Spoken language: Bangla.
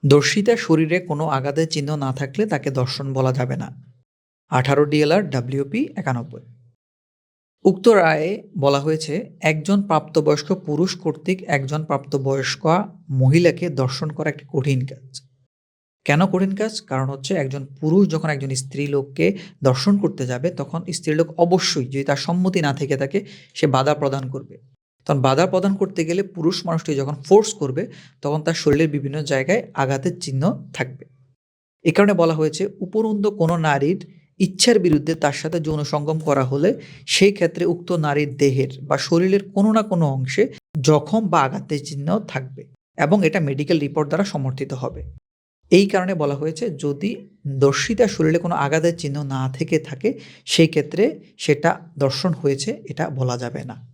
দর্শিতার শরীরে কোনো আঘাতের চিহ্ন না থাকলে তাকে ধর্ষণ বলা যাবে না। 18 DLR WP 91। উক্ত রায়ে বলা হয়েছে, একজন প্রাপ্তবয়স্ক পুরুষ কর্তৃক একজন প্রাপ্তবয়স্কা মহিলাকে ধর্ষণ করা একটি কঠিন কাজ। কেন কঠিন কাজ? কারণ হচ্ছে একজন পুরুষ যখন একজন স্ত্রীলোককে ধর্ষণ করতে যাবে, তখন স্ত্রীলোক অবশ্যই, যদি তার সম্মতি না থেকে থাকে, সে বাধা প্রদান করবে। তখন বাধা প্রদান করতে গেলে পুরুষ মানুষটি যখন ফোর্স করবে, তখন তার শরীরের বিভিন্ন জায়গায় আঘাতের চিহ্ন থাকবে। এ কারণে বলা হয়েছে, উপরন্তু কোনো নারীর ইচ্ছার বিরুদ্ধে তার সাথে যৌন সঙ্গম করা হলে সেই ক্ষেত্রে উক্ত নারীর দেহের বা শরীরের কোনো না কোনো অংশে জখম বা আঘাতের চিহ্ন থাকবে এবং এটা মেডিকেল রিপোর্ট দ্বারা সমর্থিত হবে। এই কারণে বলা হয়েছে, যদি দর্শিতার শরীরে কোনো আঘাতের চিহ্ন না থেকে থাকে, সেই ক্ষেত্রে সেটা ধর্ষণ হয়েছে এটা বলা যাবে না।